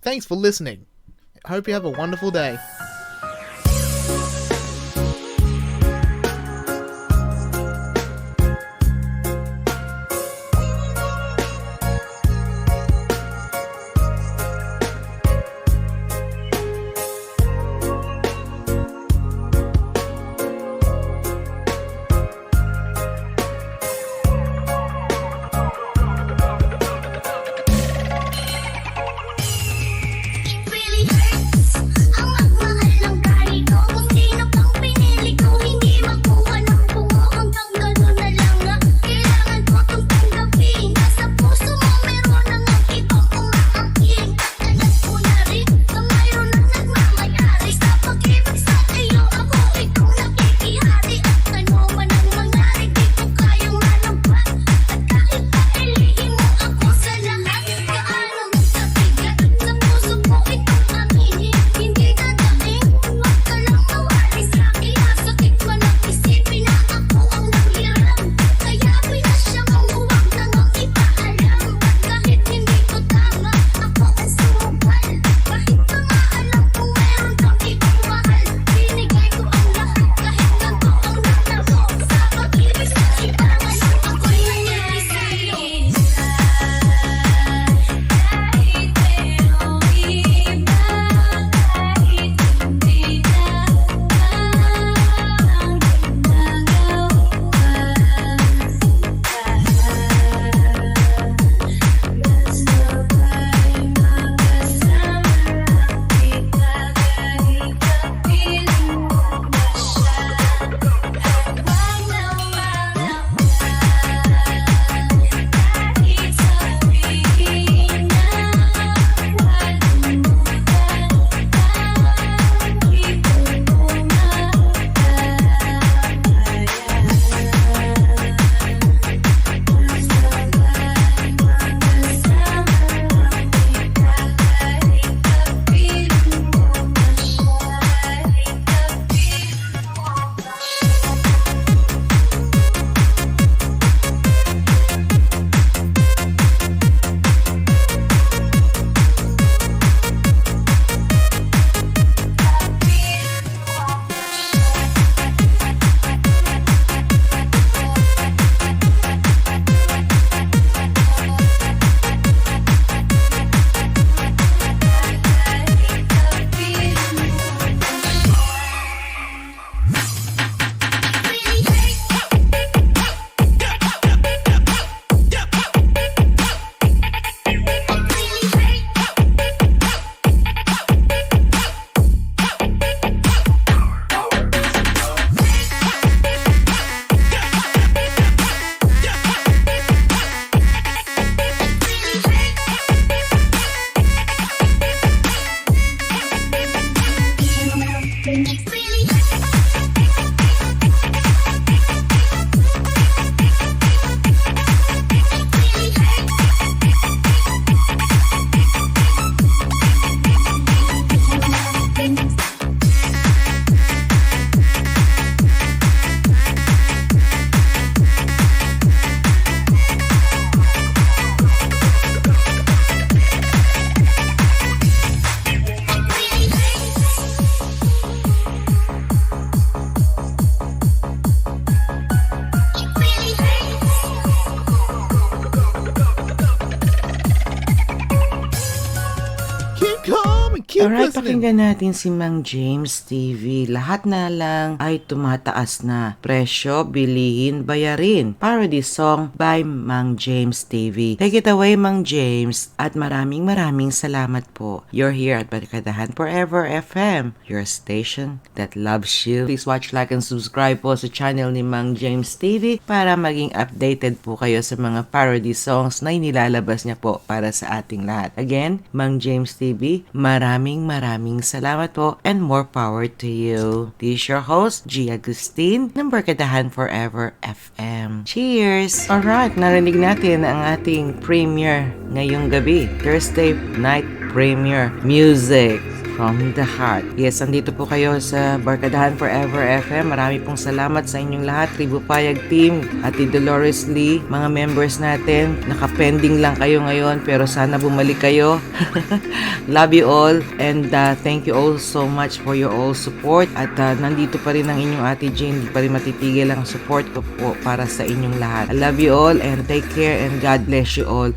Thanks for listening. I hope you have a wonderful day. It really hurts. I want Keep Alright, listening. pakinggan natin si Mang James TV. Lahat na lang ay tumataas na. Presyo, bilihin, bayarin. Parody song by Mang James TV. Take it away, Mang James. At maraming salamat po. You're here at Barkadahan Forever FM, your station that loves you. Please watch, like, and subscribe po sa channel ni Mang James TV para maging updated po kayo sa mga parody songs na inilalabas niya po para sa ating lahat. Again, Mang James TV, maraming salamat po and more power to you. This is your host, G. Agustin, ng Barkadahan Forever FM. Cheers! Alright, narinig natin ang ating premiere ngayong gabi. Thursday night premiere music from the heart. Yes, andito po kayo sa Barkadahan Forever FM. Marami pong salamat sa inyong lahat. Tribu Payag Team, Ate Dolores Lee, mga members natin. Nakapending lang kayo ngayon pero sana bumalik kayo. Love you all and thank you all so much for your all support. At nandito pa rin ang inyong Ate Jane. Hindi pa rin matitigil ang support ko po para sa inyong lahat. I love you all and take care and God bless you all.